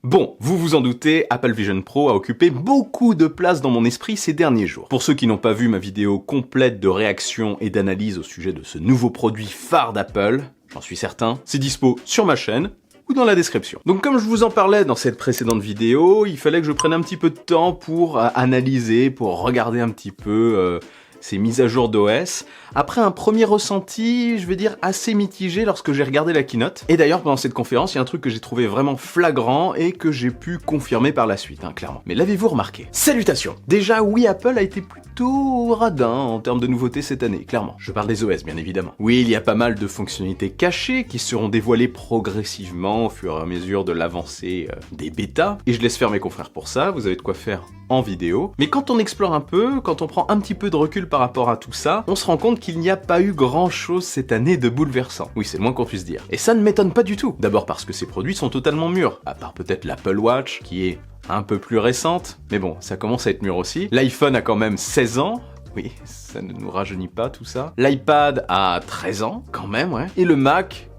Bon, vous vous en doutez, Apple Vision Pro a occupé beaucoup de place dans mon esprit ces derniers jours. Pour ceux qui n'ont pas vu ma vidéo complète de réaction et d'analyse au sujet de ce nouveau produit phare d'Apple, j'en suis certain, c'est dispo sur ma chaîne ou dans la description. Donc comme je vous en parlais dans cette précédente vidéo, il fallait que je prenne un petit peu de temps pour analyser, pour regarder un petit peu ces mises à jour d'OS. Après un premier ressenti, je vais dire assez mitigé lorsque j'ai regardé la keynote. Et d'ailleurs, pendant cette conférence, il y a un truc que j'ai trouvé vraiment flagrant et que j'ai pu confirmer par la suite, clairement. Mais l'avez-vous remarqué? Salutations! Déjà, oui, Apple a été plutôt radin en termes de nouveautés cette année, clairement. Je parle des OS, bien évidemment. Oui, il y a pas mal de fonctionnalités cachées qui seront dévoilées progressivement au fur et à mesure de l'avancée des bêtas. Et je laisse faire mes confrères pour ça, vous avez de quoi faire en vidéo. Mais quand on explore un peu, quand on prend un petit peu de recul par rapport à tout ça, on se rend compte qu'il n'y a pas eu grand chose cette année de bouleversant. Oui, c'est le moins qu'on puisse dire. Et ça ne m'étonne pas du tout. D'abord parce que ces produits sont totalement mûrs. À part peut-être l'Apple Watch, qui est un peu plus récente. Mais bon, ça commence à être mûr aussi. L'iPhone a quand même 16 ans. Oui, ça ne nous rajeunit pas tout ça. L'iPad a 13 ans, quand même, ouais. Et le Mac...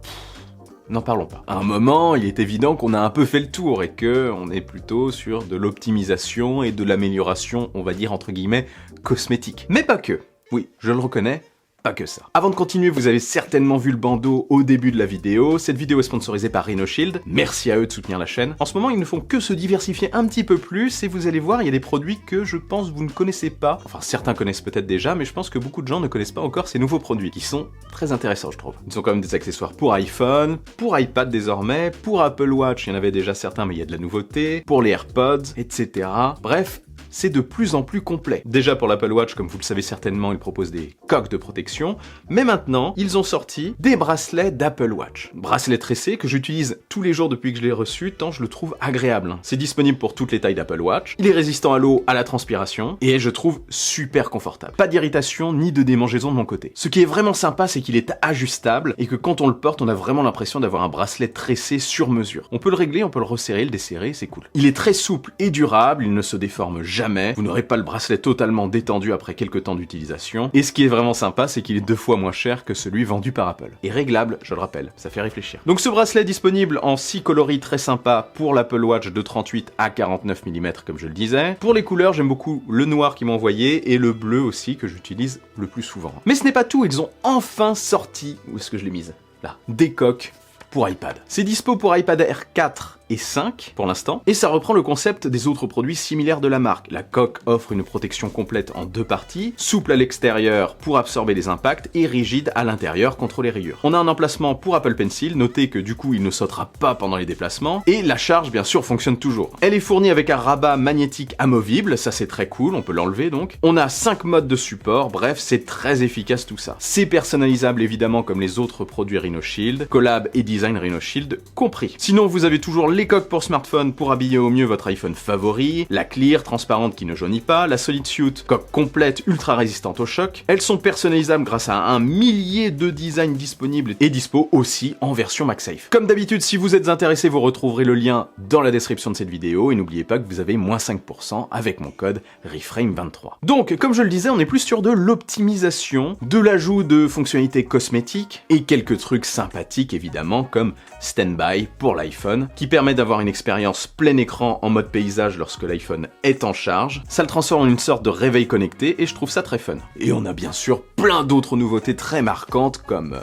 n'en parlons pas. À un moment, il est évident qu'on a un peu fait le tour et que on est plutôt sur de l'optimisation et de l'amélioration, on va dire entre guillemets, cosmétique. Mais pas que. Oui, je le reconnais, pas que ça. Avant de continuer, vous avez certainement vu le bandeau au début de la vidéo. Cette vidéo est sponsorisée par RhinoShield. Merci à eux de soutenir la chaîne. En ce moment, ils ne font que se diversifier un petit peu plus et vous allez voir, il y a des produits que je pense vous ne connaissez pas. Enfin, certains connaissent peut-être déjà, mais je pense que beaucoup de gens ne connaissent pas encore ces nouveaux produits qui sont très intéressants, je trouve. Ils ont quand même des accessoires pour iPhone, pour iPad désormais, pour Apple Watch, il y en avait déjà certains, mais il y a de la nouveauté, pour les AirPods, etc. Bref, c'est de plus en plus complet. Déjà pour l'Apple Watch, comme vous le savez certainement, ils proposent des coques de protection, mais maintenant, ils ont sorti des bracelets d'Apple Watch. Bracelets tressés que j'utilise tous les jours depuis que je l'ai reçu, tant je le trouve agréable. C'est disponible pour toutes les tailles d'Apple Watch, il est résistant à l'eau, à la transpiration, et je trouve super confortable. Pas d'irritation ni de démangeaison de mon côté. Ce qui est vraiment sympa, c'est qu'il est ajustable, et que quand on le porte, on a vraiment l'impression d'avoir un bracelet tressé sur mesure. On peut le régler, on peut le resserrer, le desserrer, c'est cool. Il est très souple et durable, il ne se déforme jamais, vous n'aurez pas le bracelet totalement détendu après quelques temps d'utilisation, et ce qui est vraiment sympa, c'est qu'il est 2 fois moins cher que celui vendu par Apple. Et réglable, je le rappelle, ça fait réfléchir. Donc ce bracelet est disponible en 6 coloris très sympas pour l'Apple Watch de 38 à 49 mm comme je le disais. Pour les couleurs, j'aime beaucoup le noir qu'ils m'ont envoyé, et le bleu aussi que j'utilise le plus souvent. Mais ce n'est pas tout, ils ont enfin sorti, où est-ce que je l'ai mise? Là, des coques pour iPad. C'est dispo pour iPad Air 4 et 5 pour l'instant, et ça reprend le concept des autres produits similaires de la marque. La coque offre une protection complète en 2 parties, souple à l'extérieur pour absorber les impacts et rigide à l'intérieur contre les rayures. On a un emplacement pour Apple Pencil, notez que du coup il ne sautera pas pendant les déplacements, et la charge bien sûr fonctionne toujours. Elle est fournie avec un rabat magnétique amovible, ça c'est très cool, on peut l'enlever donc. On a 5 modes de support, bref c'est très efficace tout ça. C'est personnalisable évidemment comme les autres produits RhinoShield, Collab et Design RhinoShield compris. Sinon vous avez toujours les coques pour smartphone pour habiller au mieux votre iPhone favori, la clear transparente qui ne jaunit pas, la Solid Suit coque complète ultra résistante au choc. Elles sont personnalisables grâce à un millier de designs disponibles et dispo aussi en version MagSafe. Comme d'habitude, si vous êtes intéressé, vous retrouverez le lien dans la description de cette vidéo et n'oubliez pas que vous avez moins 5% avec mon code REFRAME23. Donc, comme je le disais, on est plus sur de l'optimisation, de l'ajout de fonctionnalités cosmétiques et quelques trucs sympathiques évidemment comme Standby pour l'iPhone qui permet d'avoir une expérience plein écran en mode paysage lorsque l'iPhone est en charge. Ça le transforme en une sorte de réveil connecté et je trouve ça très fun. Et on a bien sûr plein d'autres nouveautés très marquantes comme...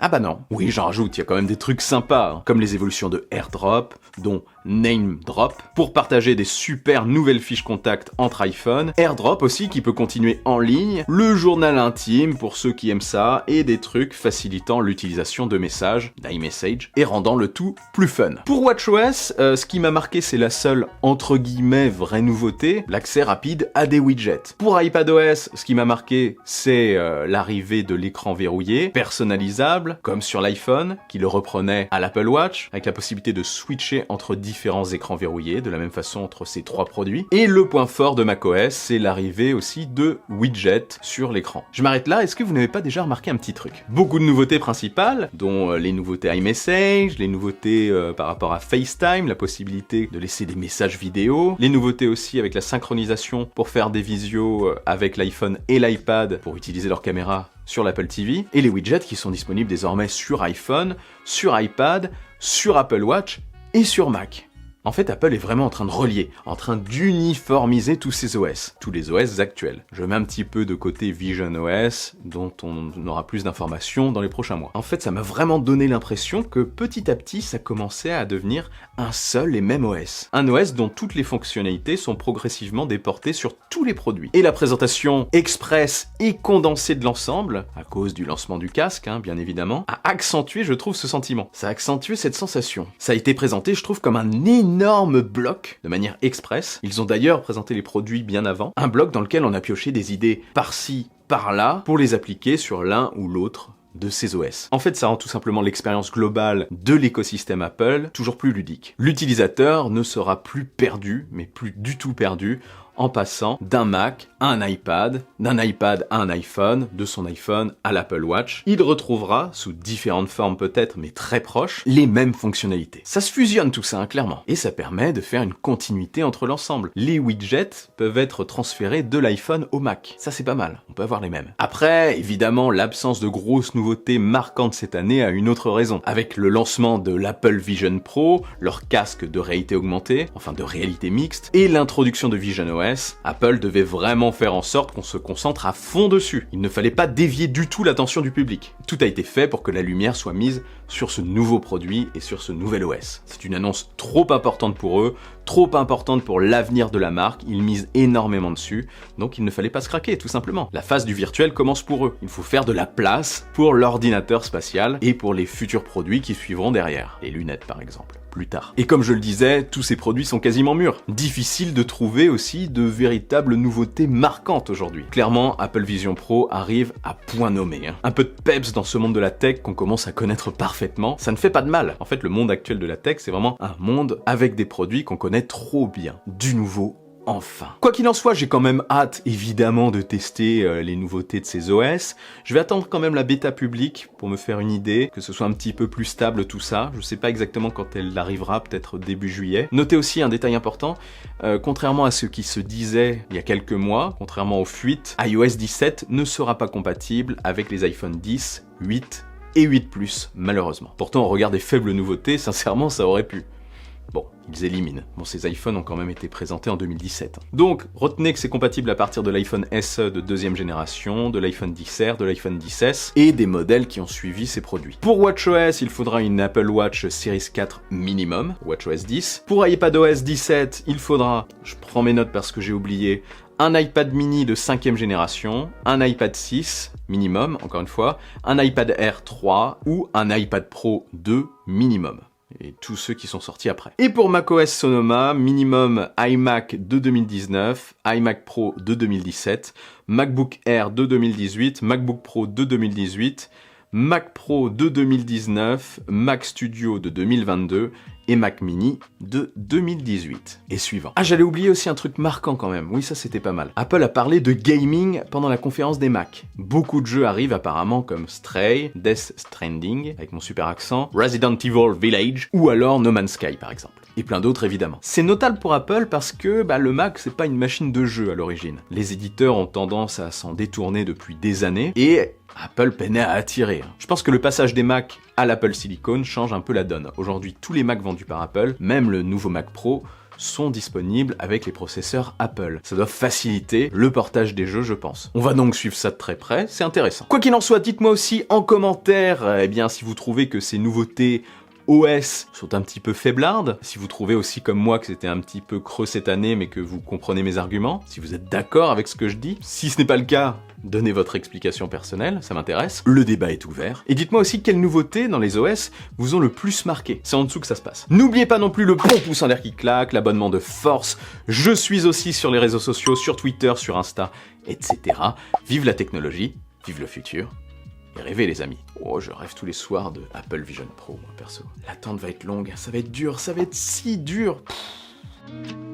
Ah bah non. Oui, j'en rajoute, il y a quand même des trucs sympas, comme les évolutions de AirDrop, dont NameDrop, pour partager des super nouvelles fiches contacts entre iPhone, AirDrop aussi qui peut continuer en ligne, le journal intime pour ceux qui aiment ça, et des trucs facilitant l'utilisation de messages, d'iMessage, et rendant le tout plus fun. Pour WatchOS, ce qui m'a marqué c'est la seule, entre guillemets, vraie nouveauté, l'accès rapide à des widgets. Pour iPadOS, ce qui m'a marqué c'est l'arrivée de l'écran verrouillé, personnalisable, comme sur l'iPhone, qui le reprenait à l'Apple Watch, avec la possibilité de switcher entre différents écrans verrouillés, de la même façon entre ces 3 produits. Et le point fort de macOS, c'est l'arrivée aussi de widgets sur l'écran. Je m'arrête là, est-ce que vous n'avez pas déjà remarqué un petit truc? Beaucoup de nouveautés principales, dont les nouveautés iMessage, les nouveautés par rapport à FaceTime, la possibilité de laisser des messages vidéo, les nouveautés aussi avec la synchronisation pour faire des visios avec l'iPhone et l'iPad pour utiliser leur caméra sur l'Apple TV, et les widgets qui sont disponibles désormais sur iPhone, sur iPad, sur Apple Watch et sur Mac. En fait, Apple est vraiment en train de relier, en train d'uniformiser tous ces OS, tous les OS actuels. Je mets un petit peu de côté Vision OS, dont on aura plus d'informations dans les prochains mois. En fait, ça m'a vraiment donné l'impression que petit à petit, ça commençait à devenir un seul et même OS. Un OS dont toutes les fonctionnalités sont progressivement déportées sur tous les produits. Et la présentation express et condensée de l'ensemble, à cause du lancement du casque, bien évidemment, a accentué, je trouve, ce sentiment. Ça a accentué cette sensation. Ça a été présenté, je trouve, comme un énorme bloc, de manière express. Ils ont d'ailleurs présenté les produits bien avant. Un bloc dans lequel on a pioché des idées par-ci, par-là, pour les appliquer sur l'un ou l'autre de ces OS. En fait, ça rend tout simplement l'expérience globale de l'écosystème Apple toujours plus ludique. L'utilisateur ne sera plus perdu, mais plus du tout perdu, en passant d'un Mac à un iPad, d'un iPad à un iPhone, de son iPhone à l'Apple Watch. Il retrouvera, sous différentes formes peut-être, mais très proches, les mêmes fonctionnalités. Ça se fusionne tout ça, clairement. Et ça permet de faire une continuité entre l'ensemble. Les widgets peuvent être transférés de l'iPhone au Mac. Ça, c'est pas mal. On peut avoir les mêmes. Après, évidemment, l'absence de grosses nouveautés marquantes cette année a une autre raison. Avec le lancement de l'Apple Vision Pro, leur casque de réalité augmentée, enfin de réalité mixte, et l'introduction de Vision OS, Apple devait vraiment faire en sorte qu'on se concentre à fond dessus. Il ne fallait pas dévier du tout l'attention du public. Tout a été fait pour que la lumière soit mise sur ce nouveau produit et sur ce nouvel OS. C'est une annonce trop importante pour eux, trop importante pour l'avenir de la marque, ils misent énormément dessus, donc il ne fallait pas se craquer, tout simplement. La phase du virtuel commence pour eux. Il faut faire de la place pour l'ordinateur spatial et pour les futurs produits qui suivront derrière. Les lunettes, par exemple. Plus tard. Et comme je le disais, tous ces produits sont quasiment mûrs. Difficile de trouver aussi de véritables nouveautés marquantes aujourd'hui. Clairement, Apple Vision Pro arrive à point nommé. Un peu de peps dans ce monde de la tech qu'on commence à connaître parfaitement, ça ne fait pas de mal. En fait, le monde actuel de la tech, c'est vraiment un monde avec des produits qu'on connaît trop bien. Du nouveau. Enfin. Quoi qu'il en soit, j'ai quand même hâte, évidemment, de tester les nouveautés de ces OS. Je vais attendre quand même la bêta publique pour me faire une idée, que ce soit un petit peu plus stable tout ça. Je sais pas exactement quand elle arrivera, peut-être début juillet. Notez aussi un détail important, contrairement à ce qui se disait il y a quelques mois, contrairement aux fuites, iOS 17 ne sera pas compatible avec les iPhone 10, 8 et 8 Plus, malheureusement. Pourtant, au regard des faibles nouveautés, sincèrement, ça aurait pu. Bon, ils éliminent. Bon, ces iPhones ont quand même été présentés en 2017. Donc, retenez que c'est compatible à partir de l'iPhone SE de deuxième génération, de l'iPhone XR, de l'iPhone XS et des modèles qui ont suivi ces produits. Pour WatchOS, il faudra une Apple Watch Series 4 minimum, WatchOS 10. Pour iPadOS 17, il faudra, je prends mes notes parce que j'ai oublié, un iPad mini de 5e génération, un iPad 6 minimum, encore une fois, un iPad Air 3 ou un iPad Pro 2 minimum. Et tous ceux qui sont sortis après. Et pour macOS Sonoma, minimum iMac de 2019, iMac Pro de 2017, MacBook Air de 2018, MacBook Pro de 2018, Mac Pro de 2019, Mac Studio de 2022 et Mac Mini de 2018 et suivant. Ah, j'allais oublier aussi un truc marquant quand même. Oui, ça c'était pas mal. Apple a parlé de gaming pendant la conférence des Mac. Beaucoup de jeux arrivent apparemment comme Stray, Death Stranding, avec mon super accent, Resident Evil Village ou alors No Man's Sky par exemple. Et plein d'autres évidemment. C'est notable pour Apple parce que le Mac c'est pas une machine de jeu à l'origine. Les éditeurs ont tendance à s'en détourner depuis des années et Apple peinait à attirer. Je pense que le passage des Mac à l'Apple Silicon change un peu la donne. Aujourd'hui, tous les Macs vendus par Apple, même le nouveau Mac Pro, sont disponibles avec les processeurs Apple. Ça doit faciliter le portage des jeux, je pense. On va donc suivre ça de très près, c'est intéressant. Quoi qu'il en soit, dites-moi aussi en commentaire, si vous trouvez que ces nouveautés OS sont un petit peu faiblardes, si vous trouvez aussi comme moi que c'était un petit peu creux cette année mais que vous comprenez mes arguments, si vous êtes d'accord avec ce que je dis. Si ce n'est pas le cas, donnez votre explication personnelle, ça m'intéresse. Le débat est ouvert. Et dites-moi aussi quelles nouveautés dans les OS vous ont le plus marqué. C'est en dessous que ça se passe. N'oubliez pas non plus le bon pouce en l'air qui claque, l'abonnement de force. Je suis aussi sur les réseaux sociaux, sur Twitter, sur Insta, etc. Vive la technologie, vive le futur. Et rêvez les amis. Oh, je rêve tous les soirs de Apple Vision Pro, moi perso. L'attente va être longue, ça va être dur, ça va être si dur. Pff.